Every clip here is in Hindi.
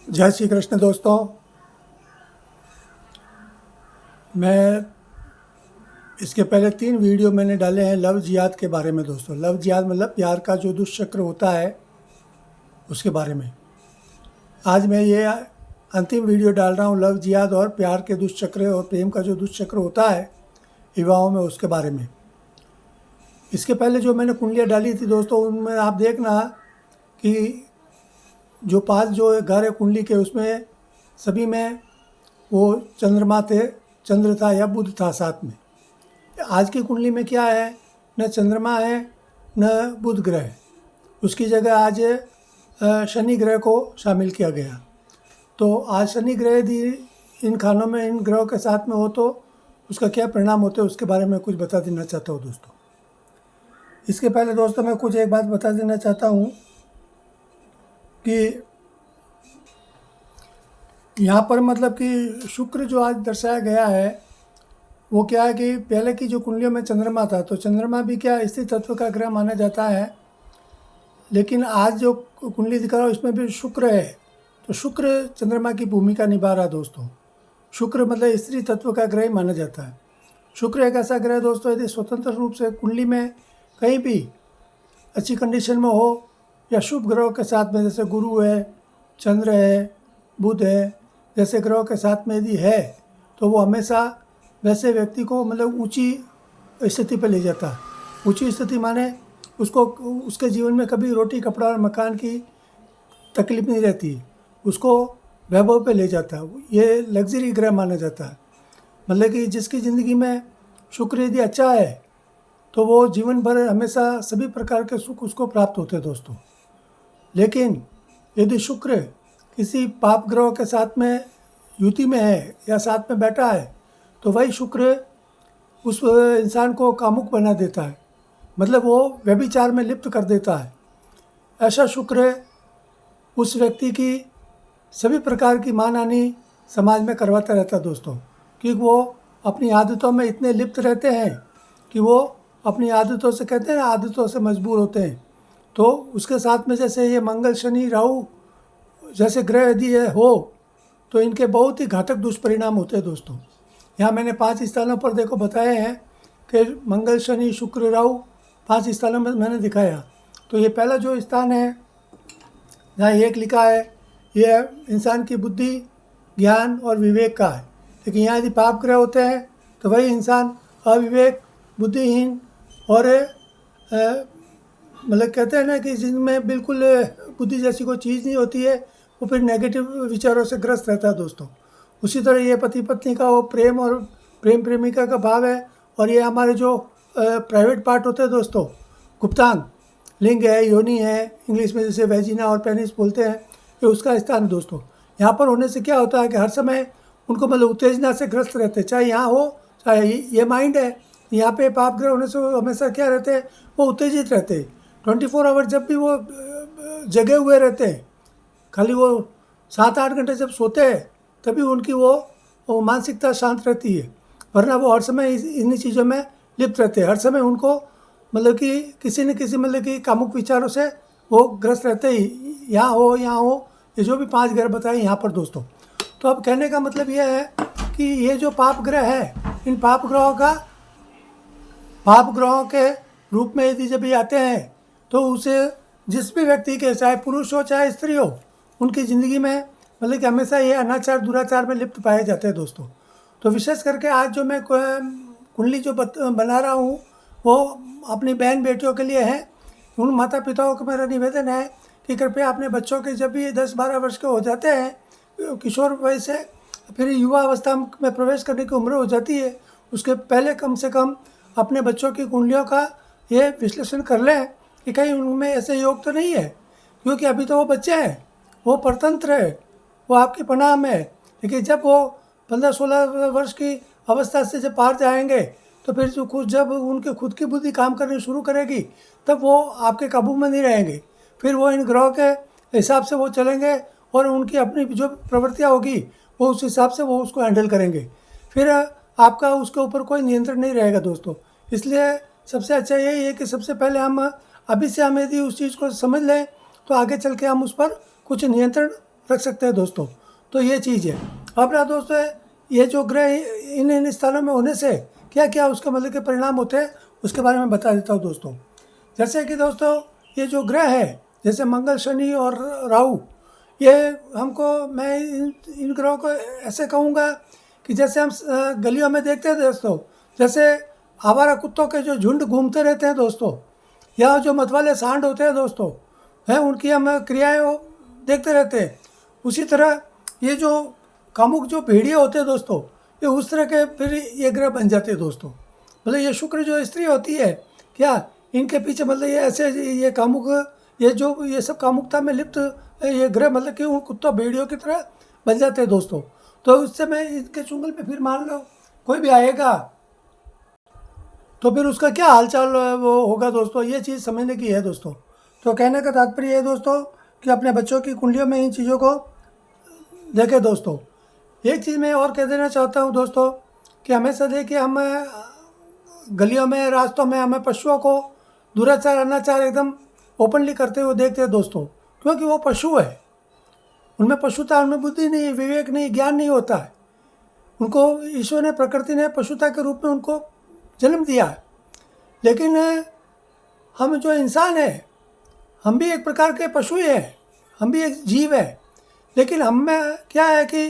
जय श्री कृष्ण दोस्तों। मैं इसके पहले 3 वीडियो मैंने डाले हैं लव जिहाद के बारे में दोस्तों। लव जिहाद मतलब प्यार का जो दुष्चक्र होता है उसके बारे में। आज मैं ये अंतिम वीडियो डाल रहा हूँ लव जिहाद और प्यार के दुष्चक्र और प्रेम का जो दुष्चक्र होता है युवाओं में उसके बारे में। इसके पहले जो मैंने कुंडलियाँ डाली थी दोस्तों उनमें आप देखना कि जो 5 जो घर है कुंडली के उसमें सभी में वो चंद्रमा थे, चंद्र था या बुध था साथ में। आज की कुंडली में क्या है, न चंद्रमा है न बुध ग्रह है, उसकी जगह आज शनि ग्रह को शामिल किया गया। तो आज शनि ग्रह यदि इन खानों में इन ग्रहों के साथ में हो तो उसका क्या परिणाम होते हैं उसके बारे में कुछ बता देना चाहता हूँ दोस्तों। इसके पहले दोस्तों मैं कुछ एक बात बता देना चाहता हूँ कि यहाँ पर मतलब कि शुक्र जो आज दर्शाया गया है वो क्या है कि पहले की जो कुंडलियों में चंद्रमा था तो चंद्रमा भी क्या स्थिर तत्व का ग्रह माना जाता है, लेकिन आज जो कुंडली दिखा रहा हूँ इसमें भी शुक्र है। तो शुक्र चंद्रमा की भूमिका निभा रहा है दोस्तों। शुक्र मतलब स्त्री तत्व का ग्रह माना जाता है। शुक्र एक ऐसा ग्रह दोस्तों यदि स्वतंत्र रूप से कुंडली में कहीं भी अच्छी कंडीशन में हो या शुभ ग्रहों के साथ में जैसे गुरु है, चंद्र है, बुध है जैसे ग्रहों के साथ में यदि है तो वो हमेशा वैसे व्यक्ति को मतलब ऊंची स्थिति पर ले जाता है। ऊंची स्थिति माने उसको उसके जीवन में कभी रोटी कपड़ा और मकान की तकलीफ नहीं रहती, उसको वैभव पे ले जाता है। ये लग्जरी ग्रह माना जाता है। मतलब कि जिसकी ज़िंदगी में शुक्र यदि अच्छा है तो वो जीवन भर हमेशा सभी प्रकार के सुख उसको प्राप्त होते हैं दोस्तों। लेकिन यदि शुक्र किसी पाप ग्रह के साथ में युति में है या साथ में बैठा है तो वही शुक्र उस इंसान को कामुक बना देता है, मतलब वो व्यभिचार में लिप्त कर देता है। ऐसा शुक्र उस व्यक्ति की सभी प्रकार की मानहानि समाज में करवाता रहता है दोस्तों, क्योंकि वो अपनी आदतों में इतने लिप्त रहते हैं कि वो अपनी आदतों से कहते हैं ना आदतों से मजबूर होते हैं। तो उसके साथ में जैसे ये मंगल शनि राहु जैसे ग्रह यदि हो तो इनके बहुत ही घातक दुष्परिणाम होते हैं दोस्तों। यहाँ मैंने 5 स्थानों पर देखो बताए हैं कि मंगल शनि शुक्र राहु 5 स्थानों में मैंने दिखाया। तो ये पहला जो स्थान है जहाँ एक लिखा है ये इंसान की बुद्धि ज्ञान और विवेक का है, लेकिन यहाँ यदि पाप ग्रह होते हैं तो वही इंसान अविवेक बुद्धिहीन और मतलब कहते हैं ना कि जिनमें बिल्कुल बुद्धि जैसी कोई चीज़ नहीं होती है वो फिर नेगेटिव विचारों से ग्रस्त रहता है दोस्तों। उसी तरह ये पति पत्नी का वो प्रेम और प्रेम प्रेमिका का भाव है, और ये हमारे जो प्राइवेट पार्ट होते हैं दोस्तों, गुप्तांग लिंग है, योनि है, इंग्लिश में जैसे वेजिना और पेनिस बोलते हैं, ये उसका स्थान है दोस्तों। यहाँ पर होने से क्या होता है कि हर समय उनको मतलब उत्तेजना से ग्रस्त रहते हैं, चाहे यहाँ हो चाहे ये माइंड है। यहाँ पे पाप ग्रह होने से वो हमेशा क्या रहते हैं, वो उत्तेजित रहते हैं 24 आवर, जब भी वो जगे हुए रहते हैं। खाली वो 7-8 घंटे जब सोते हैं तभी उनकी वो मानसिकता शांत रहती है, वरना वो हर समय इन्हीं चीज़ों में लिप्त रहते हैं। हर समय उनको मतलब कि किसी न किसी मतलब कि कामुक विचारों से वो ग्रस्त रहते ही, यहाँ हो ये जो भी 5 ग्रह बताए यहाँ पर दोस्तों। तो अब कहने का मतलब ये है कि ये जो पाप ग्रह है इन पाप ग्रहों के रूप में यदि जब ये आते हैं तो उसे जिस भी व्यक्ति के चाहे पुरुष हो चाहे स्त्री हो उनकी ज़िंदगी में मतलब कि हमेशा ये अनाचार दुराचार में लिप्त पाए जाते हैं दोस्तों। तो विशेष करके आज जो मैं कुंडली जो बना रहा हूँ वो अपनी बहन बेटियों के लिए है। उन माता पिताओं को मेरा निवेदन है कि कृपया अपने बच्चों के जब भी 10-12 वर्ष के हो जाते हैं किशोर वय से फिर युवा अवस्था में प्रवेश करने की उम्र हो जाती है, उसके पहले कम से कम अपने बच्चों की कुंडलियों का ये विश्लेषण कर लें कि कहीं उनमें ऐसे योग तो नहीं है, क्योंकि अभी तो वो बच्चे हैं, वो परतंत्र है, वो आपकी पनाह में है। लेकिन जब वो 15-16 वर्ष की अवस्था से जब पार जाएंगे तो फिर जो जब उनके खुद की बुद्धि काम करनी शुरू करेगी तब वो आपके काबू में नहीं रहेंगे। फिर वो इन ग्रहों के हिसाब से वो चलेंगे और उनकी अपनी जो प्रवृत्तियाँ होगी वो उस हिसाब से वो उसको हैंडल करेंगे। फिर आपका उसके ऊपर कोई नियंत्रण नहीं रहेगा दोस्तों। इसलिए सबसे अच्छा यही है कि सबसे पहले हम अभी से हम यदि उस चीज़ को समझ लें तो आगे चल के हम उस पर कुछ नियंत्रण रख सकते हैं दोस्तों। तो ये चीज़ है। अब ना दोस्तों, ये जो ग्रह इन इन स्थानों में होने से क्या क्या उसके मतलब के परिणाम होते हैं, उसके बारे में बता देता हूँ दोस्तों। जैसे कि दोस्तों, ये जो ग्रह है, जैसे मंगल, शनि और राहु, ये हमको, मैं इन ग्रहों को ऐसे कहूँगा कि जैसे हम गलियों में देखते हैं दोस्तों, जैसे आवारा कुत्तों के जो झुंड घूमते रहते हैं दोस्तों, या जो मतवाले सांड होते हैं दोस्तों, हैं, उनकी हम क्रियाएं देखते रहते हैं। उसी तरह ये जो कामुक जो भेड़िए होते हैं दोस्तों, ये उस तरह के फिर ये ग्रह बन जाते हैं दोस्तों। मतलब ये शुक्र जो स्त्री होती है, क्या इनके पीछे मतलब ये ऐसे ये कामुक, ये सब कामुकता में लिप्त ये ग्रह मतलब कि उन कुत्तों भेड़ियों की तरह बन जाते हैं दोस्तों। तो उससे मैं इनके चुंगल पे फिर मान लो कोई भी आएगा तो फिर उसका क्या हालचाल वो होगा दोस्तों, ये चीज़ समझने की है दोस्तों। तो कहने का तात्पर्य है दोस्तों कि अपने बच्चों की कुंडलियों में इन चीज़ों को देखें दोस्तों। एक चीज़ मैं और कह देना चाहता हूँ दोस्तों कि हमेशा देखिए, हम गलियों में, रास्तों में हमें पशुओं को दुराचार, अनाचार एकदम ओपनली करते हुए देखते हैं दोस्तों, क्योंकि वो पशु है, उनमें पशुता, उनमें बुद्धि नहीं, विवेक नहीं, ज्ञान नहीं होता है। उनको ईश्वर ने, प्रकृति ने पशुता के रूप में उनको जन्म दिया है। लेकिन हम जो इंसान है, हम भी एक प्रकार के पशु ही हैं, हम भी एक जीव है। लेकिन हम में क्या है कि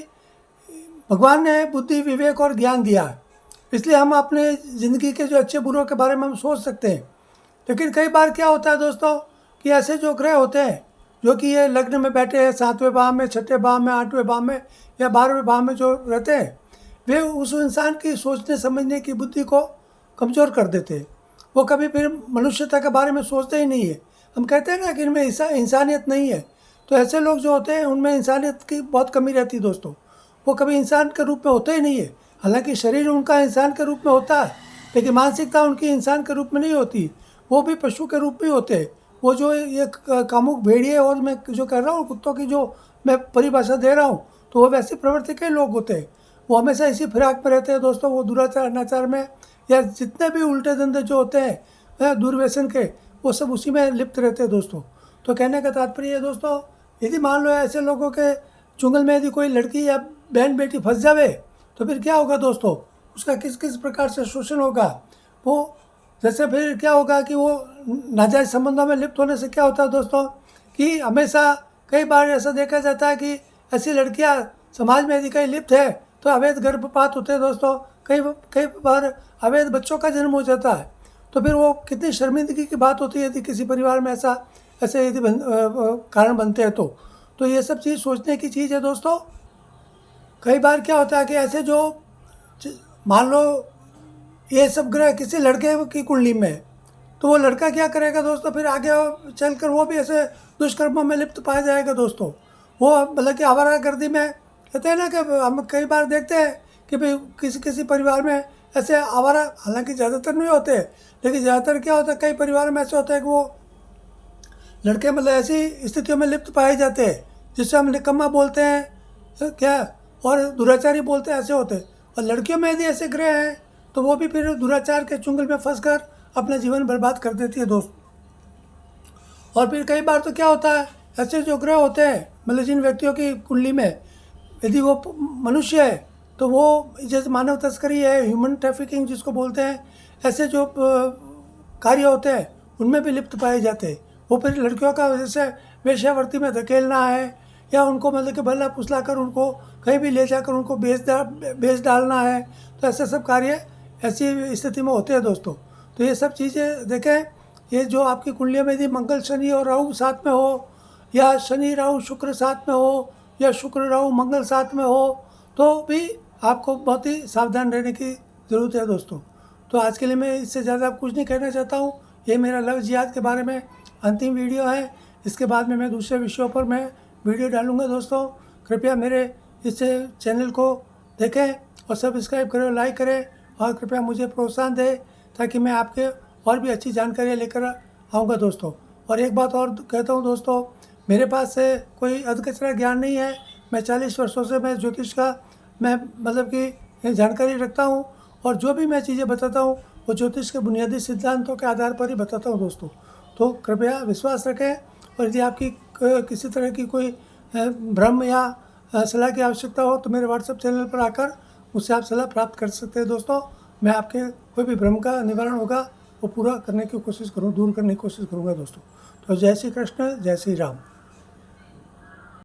भगवान ने बुद्धि, विवेक और ज्ञान दिया है, इसलिए हम अपने ज़िंदगी के जो अच्छे बुरों के बारे में हम सोच सकते हैं। लेकिन कई बार क्या होता है दोस्तों कि ऐसे जो ग्रह होते हैं, जो कि ये लग्न में बैठे हैं, 7वें भाव में, 6ठे भाव में, 8वें भाव में या 12वें भाव में जो रहते हैं, वे उस इंसान की सोचने समझने की बुद्धि को कमज़ोर कर देते हैं। वो कभी फिर मनुष्यता के बारे में सोचते ही नहीं है। हम कहते हैं ना कि इनमें इंसानियत नहीं है। तो ऐसे लोग जो होते हैं उनमें इंसानियत की बहुत कमी रहती है दोस्तों। वो कभी इंसान के रूप में होते ही नहीं है। हालांकि शरीर उनका इंसान के रूप में होता है, लेकिन मानसिकता उनकी इंसान के रूप में नहीं होती, वो भी पशु के रूप में होते हैं। वो जो ये कामुक भेड़िए, और मैं जो कह रहा हूँ कुत्तों की जो मैं परिभाषा दे रहा हूँ, तो वो वैसी प्रवृत्ति के लोग होते हैं। वो हमेशा इसी फिराक में रहते हैं दोस्तों। वो दुराचार, अनाचार में, या जितने भी उल्टे धंधे जो होते हैं दुर्व्यसन के, वो सब उसी में लिप्त रहते हैं दोस्तों। तो कहने का तात्पर्य है दोस्तों, यदि मान लो ऐसे लोगों के चुंगल में यदि कोई लड़की या बहन बेटी फंस जावे, तो फिर क्या होगा दोस्तों, उसका किस किस प्रकार से शोषण होगा। वो जैसे फिर क्या होगा कि वो नाजायज़ संबंधों में लिप्त होने से क्या होता है दोस्तों कि हमेशा कई बार ऐसा देखा जाता है कि ऐसी लड़कियां समाज में यदि कहीं लिप्त है तो अवैध गर्भपात होते हैं दोस्तों। कई बार अवैध बच्चों का जन्म हो जाता है। तो फिर वो कितनी शर्मिंदगी की बात होती है यदि किसी परिवार में ऐसे यदि कारण बनते हैं तो ये सब चीज़ सोचने की चीज़ है दोस्तों। कई बार क्या होता है कि ऐसे जो मान लो ये सब ग्रह किसी लड़के की कुंडली में, तो वो लड़का क्या करेगा दोस्तों, फिर आगे चलकर वो भी ऐसे दुष्कर्मों में लिप्त पाया जाएगा दोस्तों। वो मतलब कि आवारागर्दी में, कहते हैं ना कि हम कई बार देखते हैं कि भाई किसी किसी परिवार में ऐसे आवारा, हालांकि ज़्यादातर नहीं होते, लेकिन ज़्यादातर क्या होता है, कई परिवार में ऐसे होता है कि वो लड़के मतलब ऐसी स्थितियों में लिप्त पाए जाते हैं जिससे हम निकम्मा बोलते हैं क्या, और दुराचारी बोलते हैं, ऐसे होते हैं। और लड़कियों में यदि ऐसे ग्रह हैं तो वो भी फिर दुराचार के चुंगल में फंसकर अपना जीवन बर्बाद कर देती है दोस्त। और फिर कई बार तो क्या होता है, ऐसे जो ग्रह होते हैं मतलब जिन व्यक्तियों की कुंडली में यदि वो मनुष्य है, तो वो जैसे मानव तस्करी है, ह्यूमन ट्रैफिकिंग जिसको बोलते हैं, ऐसे जो कार्य होते हैं उनमें भी लिप्त पाए जाते हैं। वो फिर लड़कियों का जैसे वेश्यावृत्ति में धकेलना है, या उनको मतलब कि भला फुसला कर उनको कहीं भी ले जाकर उनको बेच डालना है। तो ऐसे सब कार्य ऐसी स्थिति में होते हैं दोस्तों। तो ये सब चीज़ें देखें, ये जो आपकी कुंडलियों में यदि मंगल, शनि और राहु साथ में हो, या शनि राहु शुक्र साथ में हो, या शुक्र राहु मंगल साथ में हो, तो भी आपको बहुत ही सावधान रहने की ज़रूरत है दोस्तों। तो आज के लिए मैं इससे ज़्यादा कुछ नहीं कहना चाहता हूँ। ये मेरा लव जिहाद के बारे में अंतिम वीडियो है। इसके बाद में मैं दूसरे विषयों पर मैं वीडियो डालूँगा दोस्तों। कृपया मेरे इस चैनल को देखें और सब्सक्राइब करें, लाइक करें, और कृपया मुझे प्रोत्साहन दें ताकि मैं आपके और भी अच्छी जानकारियाँ लेकर आऊँगा दोस्तों। और एक बात और कहता हूँ दोस्तों, मेरे पास कोई अधकचरा ज्ञान नहीं है। मैं 40 वर्षों से मैं ज्योतिष का मैं मतलब कि जानकारी रखता हूँ, और जो भी मैं चीज़ें बताता हूँ वो ज्योतिष के बुनियादी सिद्धांतों के आधार पर ही बताता हूँ दोस्तों। तो कृपया विश्वास रखें, और यदि आपकी किसी तरह की कोई भ्रम या सलाह की आवश्यकता हो तो मेरे व्हाट्सएप चैनल पर आकर मुझसे आप सलाह प्राप्त कर सकते हैं दोस्तों। मैं आपके कोई भी भ्रम का निवारण होगा वो पूरा करने की कोशिश दूर करने की कोशिश करूँगा दोस्तों। तो जय श्री कृष्ण, जय श्री राम।